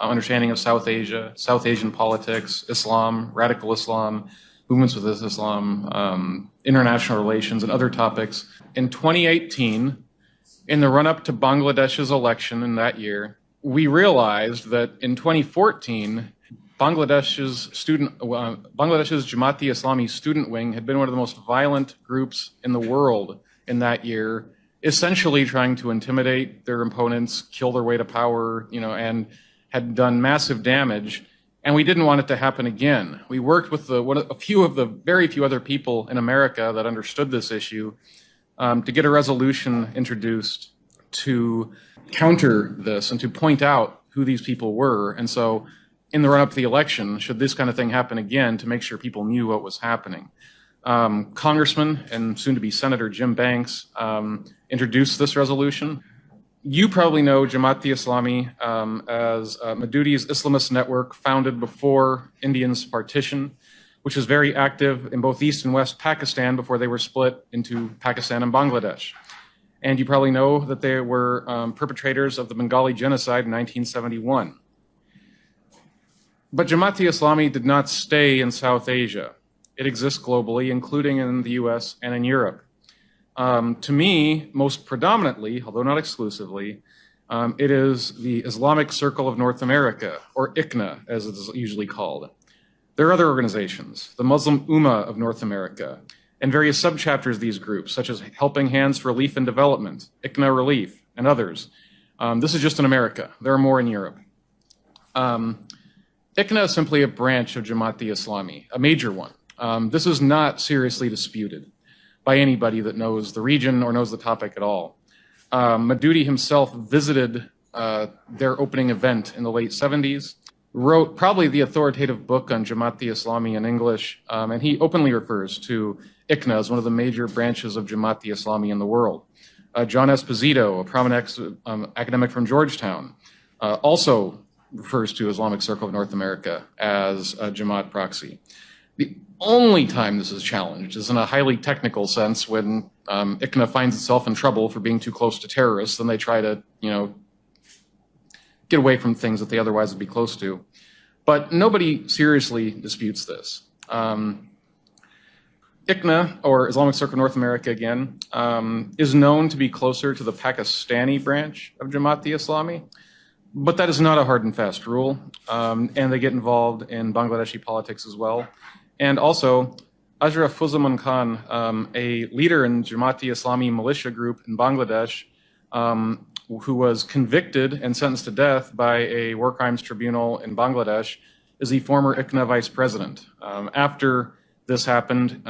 understanding of South Asia, South Asian politics, Islam, radical Islam, movements with Islam, international relations, and other topics. In 2018, in the run-up to Bangladesh's election in that year, we realized that in 2014, Bangladesh's Jamaat-e-Islami student wing had been one of the most violent groups in the world in that year, essentially trying to intimidate their opponents, kill their way to power, and had done massive damage. And we didn't want it to happen again. We worked with very few other people in America that understood this issue to get a resolution introduced to counter this and to point out who these people were. And so in the run-up to the election, should this kind of thing happen again, to make sure people knew what was happening. Congressman and soon-to-be Senator Jim Banks introduced this resolution. You probably know Jamaat-e-Islami as Madudi's Islamist network founded before India's partition, which was very active in both East and West Pakistan before they were split into Pakistan and Bangladesh. And you probably know that they were perpetrators of the Bengali genocide in 1971. But Jamaat-e-Islami did not stay in South Asia. It exists globally, including in the US and in Europe. To me, most predominantly, although not exclusively, it is the Islamic Circle of North America, or ICNA, as it is usually called. There are other organizations, the Muslim Ummah of North America, and various subchapters of these groups, such as Helping Hands for Relief and Development, ICNA Relief, and others. This is just in America. There are more in Europe. ICNA is simply a branch of Jamaat-e-Islami, a major one. This is not seriously disputed by anybody that knows the region or knows the topic at all. Madudi himself visited their opening event in the late 70s, wrote probably the authoritative book on Jamaat-e-Islami in English, and he openly refers to ICNA as one of the major branches of Jamaat-e-Islami in the world. John Esposito, a prominent academic from Georgetown, also refers to Islamic Circle of North America as a Jamaat proxy. The only time this is challenged is in a highly technical sense when ICNA finds itself in trouble for being too close to terrorists, and they try to, get away from things that they otherwise would be close to. But nobody seriously disputes this. ICNA, or Islamic Circle of North America again, is known to be closer to the Pakistani branch of Jamaat-e-Islami, but that is not a hard and fast rule, and they get involved in Bangladeshi politics as well. And also, Ashraf Fuzaman Khan, a leader in Jamaat-e-Islami militia group in Bangladesh, who was convicted and sentenced to death by a war crimes tribunal in Bangladesh, is the former ICNA vice president. After this happened,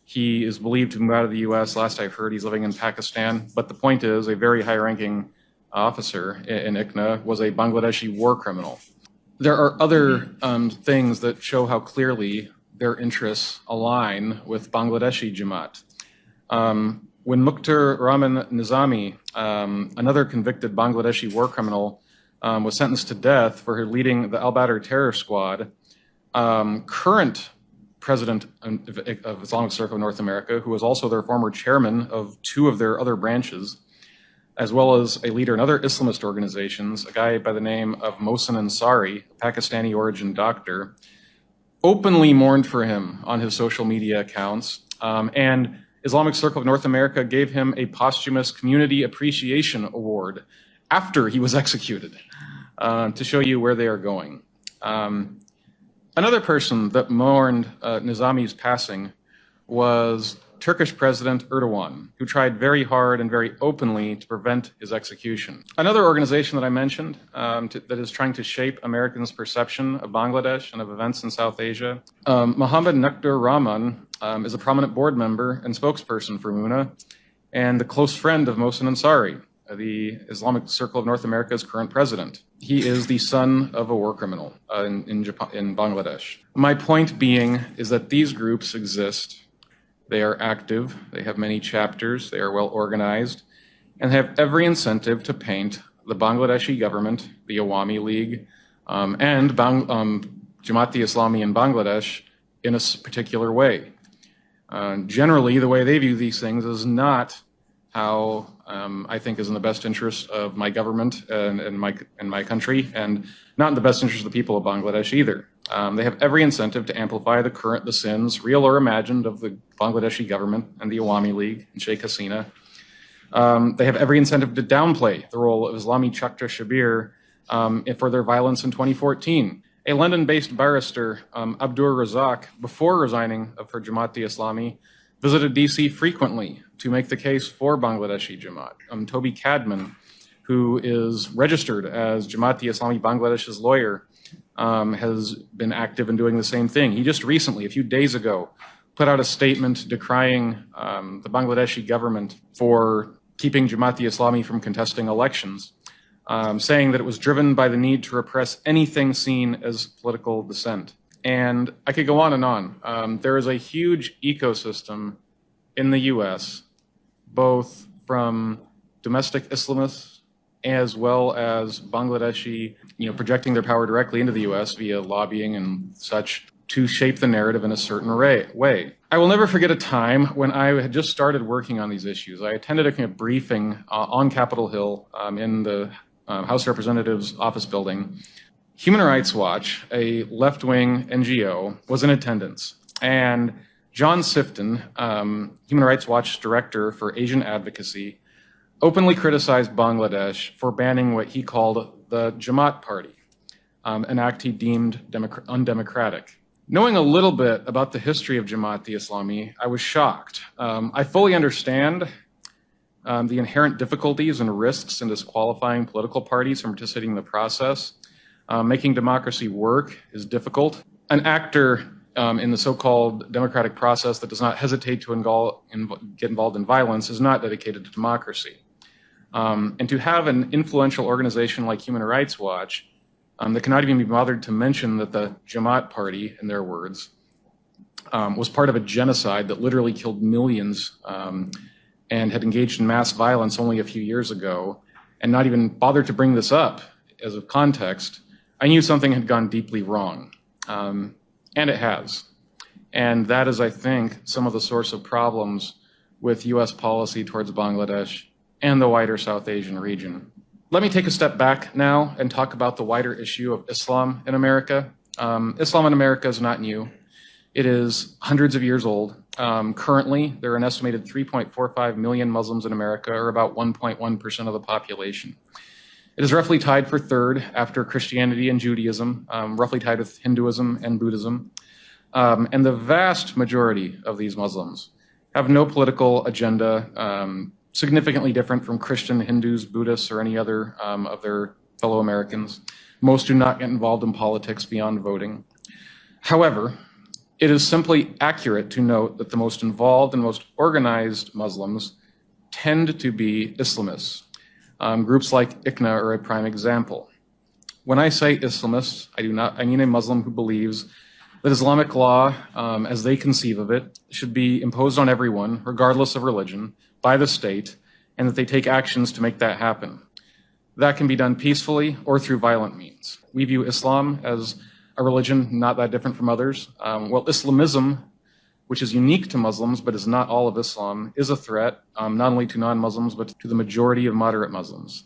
he is believed to move out of the US. Last I heard, he's living in Pakistan. But the point is, a very high-ranking officer in ICNA was a Bangladeshi war criminal. There are other things that show how clearly their interests align with Bangladeshi Jamaat. When Mukhtar Rahman Nizami, another convicted Bangladeshi war criminal, was sentenced to death for leading the Al-Badr terror squad, current president of Islamic Circle of North America, who was also their former chairman of two of their other branches, as well as a leader in other Islamist organizations, a guy by the name of Mohsen Ansari, a Pakistani origin doctor, openly mourned for him on his social media accounts, and Islamic Circle of North America gave him a posthumous Community Appreciation Award after he was executed, to show you where they are going. Another person that mourned Nizami's passing was Turkish President Erdogan, who tried very hard and very openly to prevent his execution. Another organization that I mentioned that is trying to shape Americans' perception of Bangladesh and of events in South Asia, Mohammed Nektar Rahman is a prominent board member and spokesperson for MUNA and the close friend of Mohsen Ansari, the Islamic Circle of North America's current president. He is the son of a war criminal in Bangladesh. My point being is that these groups exist. They are active, they have many chapters, they are well organized, and have every incentive to paint the Bangladeshi government, the Awami League, and Jamaat-e-Islami in Bangladesh in a particular way. Generally, the way they view these things is not how I think is in the best interest of my government and my country, and not in the best interest of the people of Bangladesh either. They have every incentive to amplify the sins, real or imagined, of the Bangladeshi government and the Awami League and Sheikh Hasina. They have every incentive to downplay the role of Islami Chakra Shabir for their violence in 2014. A London-based barrister, Abdur Razak, before resigning for Jamaat-e-Islami, visited DC frequently to make the case for Bangladeshi Jamaat. Toby Cadman, who is registered as Jamaat-e-Islami Bangladesh's lawyer, has been active in doing the same thing. He just recently, a few days ago, put out a statement decrying the Bangladeshi government for keeping Jamaat-e-Islami from contesting elections, saying that it was driven by the need to repress anything seen as political dissent. And I could go on and on. There is a huge ecosystem in the US, both from domestic Islamists as well as Bangladeshi, projecting their power directly into the US via lobbying and such to shape the narrative in a certain way. I will never forget a time when I had just started working on these issues. I attended a briefing on Capitol Hill in the House of Representatives office building. Human Rights Watch, a left-wing NGO, was in attendance. And John Sifton, Human Rights Watch director for Asian advocacy, openly criticized Bangladesh for banning what he called the Jamaat Party, an act he deemed undemocratic. Knowing a little bit about the history of Jamaat-e-Islami, I was shocked. I fully understand the inherent difficulties and risks in disqualifying political parties from participating in the process. Making democracy work is difficult. An actor in the so-called democratic process that does not hesitate to get involved in violence is not dedicated to democracy. And to have an influential organization like Human Rights Watch that cannot even be bothered to mention that the Jamaat Party, in their words, was part of a genocide that literally killed millions and had engaged in mass violence only a few years ago, and not even bothered to bring this up as a context, I knew something had gone deeply wrong. And it has. And that is, I think, some of the source of problems with US policy towards Bangladesh and the wider South Asian region. Let me take a step back now and talk about the wider issue of Islam in America. Islam in America is not new. It is hundreds of years old. Currently, there are an estimated 3.45 million Muslims in America, or about 1.1% of the population. It is roughly tied for third after Christianity and Judaism, roughly tied with Hinduism and Buddhism. And the vast majority of these Muslims have no political agenda significantly different from Christian, Hindus, Buddhists, or any other of their fellow Americans. Most do not get involved in politics beyond voting. However, it is simply accurate to note that the most involved and most organized Muslims tend to be Islamists. Groups like ICNA are a prime example. When I say Islamists, I mean a Muslim who believes that Islamic law, as they conceive of it, should be imposed on everyone, regardless of religion, by the state, and that they take actions to make that happen. That can be done peacefully or through violent means. We view Islam as a religion not that different from others. Islamism, which is unique to Muslims but is not all of Islam, is a threat not only to non-Muslims but to the majority of moderate Muslims.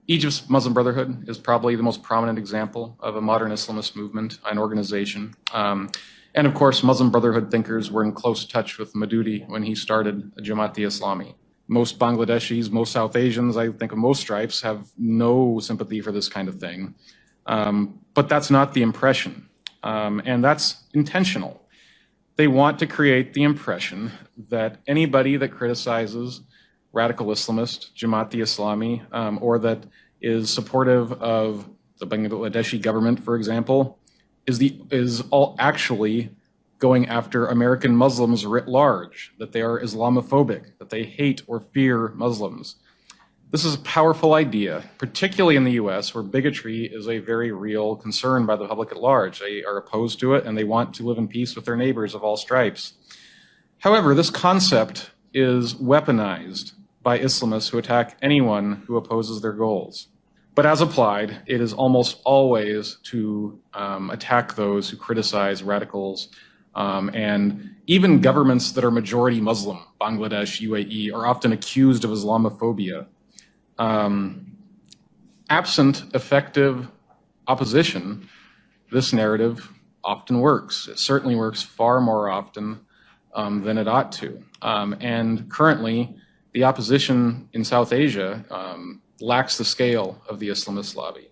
Egypt's Muslim Brotherhood is probably the most prominent example of a modern Islamist movement and organization. And of course, Muslim Brotherhood thinkers were in close touch with Maududi when he started Jamaat-e-Islami. Most Bangladeshis, most South Asians, I think of most stripes, have no sympathy for this kind of thing. But that's not the impression, and that's intentional. They want to create the impression that anybody that criticizes radical Islamist, Jamaat-e-Islami, or that is supportive of the Bangladeshi government, for example, is all actually going after American Muslims writ large, that they are Islamophobic, that they hate or fear Muslims. This is a powerful idea, particularly in the US, where bigotry is a very real concern by the public at large. They are opposed to it and they want to live in peace with their neighbors of all stripes. However, this concept is weaponized by Islamists who attack anyone who opposes their goals. But as applied, it is almost always to attack those who criticize radicals and even governments that are majority Muslim Bangladesh, UAE, are often accused of Islamophobia. Absent effective opposition, this narrative often works. It certainly works far more often than it ought to. And currently, the opposition in South Asia lacks the scale of the Islamist lobby.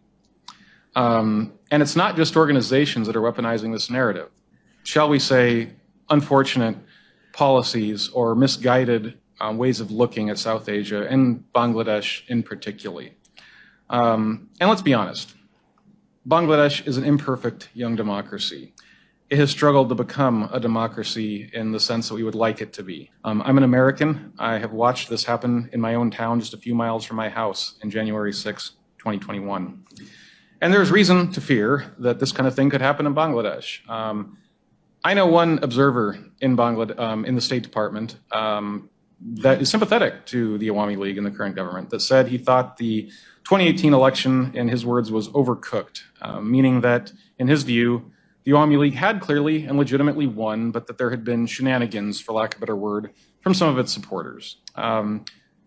And it's not just organizations that are weaponizing this narrative. Shall we say, unfortunate policies or misguided ways of looking at South Asia and Bangladesh in particular. And let's be honest, Bangladesh is an imperfect young democracy. It has struggled to become a democracy in the sense that we would like it to be. I'm an American. I have watched this happen in my own town just a few miles from my house in January 6, 2021. And there's reason to fear that this kind of thing could happen in Bangladesh. I know one observer in Bangladesh, in the State Department, that is sympathetic to the Awami League and the current government, that said he thought the 2018 election, in his words, was overcooked, meaning that, in his view, the Awami League had clearly and legitimately won, but that there had been shenanigans, for lack of a better word, from some of its supporters.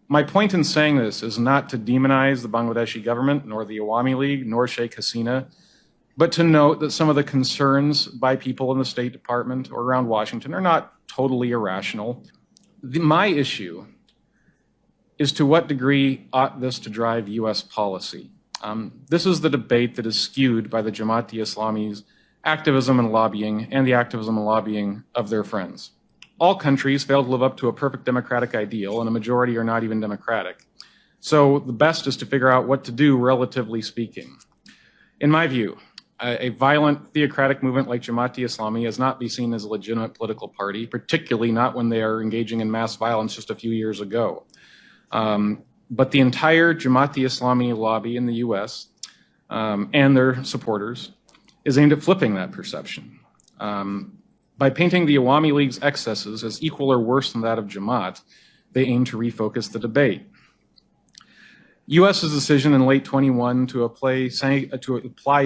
My point in saying this is not to demonize the Bangladeshi government, nor the Awami League, nor Sheikh Hasina, but to note that some of the concerns by people in the State Department or around Washington are not totally irrational. My issue is to what degree ought this to drive U.S. policy. This is the debate that is skewed by the Jamaat-e-Islami's activism and lobbying and the activism and lobbying of their friends. All countries fail to live up to a perfect democratic ideal, and a majority are not even democratic. So the best is to figure out what to do, relatively speaking. In my view, a violent theocratic movement like Jamaat-e-Islami is not be seen as a legitimate political party, particularly not when they are engaging in mass violence just a few years ago. But the entire Jamaat-e-Islami lobby in the U.S. And their supporters is aimed at flipping that perception. By painting the Awami League's excesses as equal or worse than that of Jamaat, they aim to refocus the debate. U.S.'s decision in late 21 to apply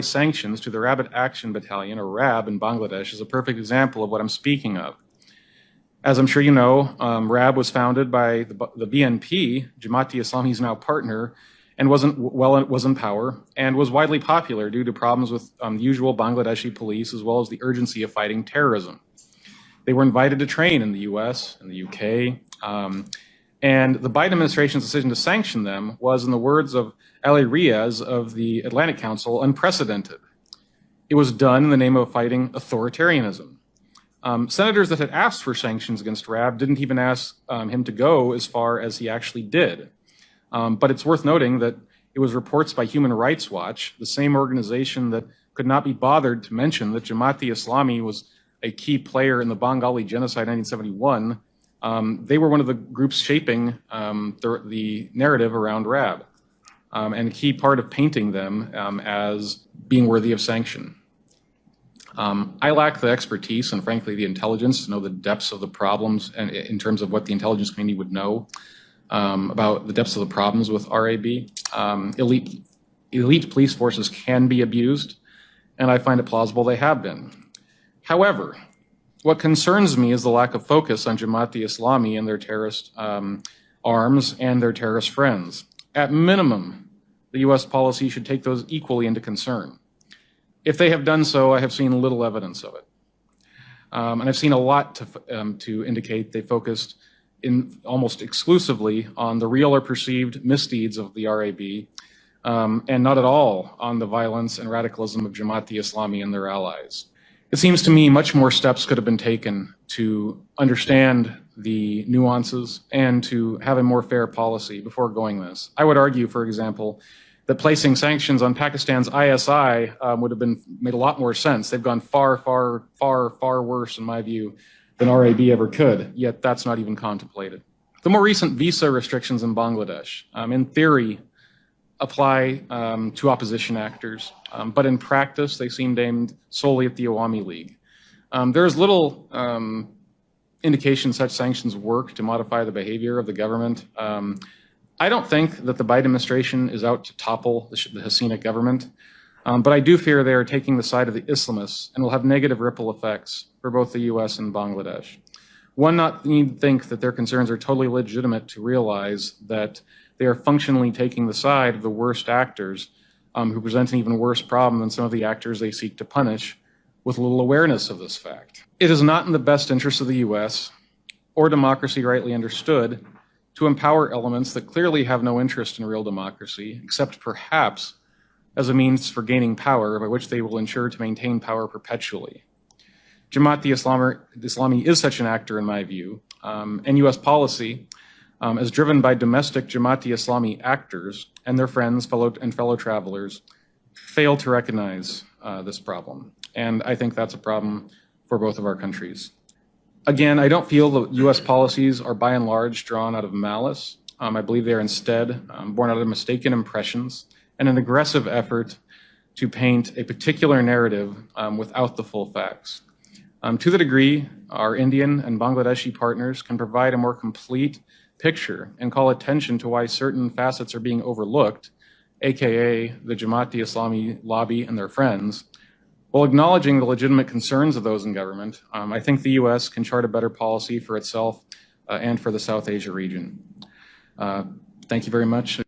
sanctions to the Rapid Action Battalion, or RAB, in Bangladesh is a perfect example of what I'm speaking of. As I'm sure you know, RAB was founded by the BNP, Jamaat-e-Islami's now partner, and was in power, and was widely popular due to problems with the usual Bangladeshi police, as well as the urgency of fighting terrorism. They were invited to train in the US and the UK, and the Biden administration's decision to sanction them was, in the words of Ali Riaz of the Atlantic Council, unprecedented. It was done in the name of fighting authoritarianism. Senators that had asked for sanctions against RAB didn't even ask him to go as far as he actually did. But it's worth noting that it was reports by Human Rights Watch, the same organization that could not be bothered to mention that Jamaat-e-Islami was a key player in the Bengali genocide in 1971. They were one of the groups shaping the narrative around RAB, and a key part of painting them as being worthy of sanction. I lack the expertise and, frankly, the intelligence to know the depths of the problems, and in terms of what the intelligence community would know about the depths of the problems with RAB. Elite police forces can be abused, and I find it plausible they have been. However, what concerns me is the lack of focus on Jamaat-e-Islami and their terrorist arms and their terrorist friends. At minimum, the U.S. policy should take those equally into concern. If they have done so, I have seen little evidence of it. And I've seen a lot to indicate they focused almost exclusively on the real or perceived misdeeds of the RAB, and not at all on the violence and radicalism of Jamaat-e-Islami and their allies. It seems to me much more steps could have been taken to understand the nuances and to have a more fair policy before going this. I would argue, for example, that placing sanctions on Pakistan's ISI would have made a lot more sense. They've gone far, far, far, far worse, in my view, than RAB ever could, yet that's not even contemplated. The more recent visa restrictions in Bangladesh, in theory, apply to opposition actors, but in practice, they seemed aimed solely at the Awami League. There is little indication such sanctions work to modify the behavior of the government. I don't think that the Biden administration is out to topple the Hasina government, but I do fear they are taking the side of the Islamists and will have negative ripple effects for both the U.S. and Bangladesh. one not need to think that their concerns are totally legitimate to realize that they are functionally taking the side of the worst actors who present an even worse problem than some of the actors they seek to punish, with little awareness of this fact. It is not in the best interest of the U.S. or democracy rightly understood to empower elements that clearly have no interest in real democracy, except perhaps as a means for gaining power by which they will ensure to maintain power perpetually. Jamaat-e-Islami is such an actor in my view, and U.S. policy, as driven by domestic Jamaat-e-Islami actors and their friends and fellow travelers, fail to recognize this problem. And I think that's a problem for both of our countries. Again, I don't feel that U.S. policies are by and large drawn out of malice. I believe they are instead born out of mistaken impressions and an aggressive effort to paint a particular narrative without the full facts. To the degree our Indian and Bangladeshi partners can provide a more complete picture and call attention to why certain facets are being overlooked, aka the Jamaat-e-Islami lobby and their friends, while acknowledging the legitimate concerns of those in government, I think the U.S. can chart a better policy for itself and for the South Asia region. Thank you very much.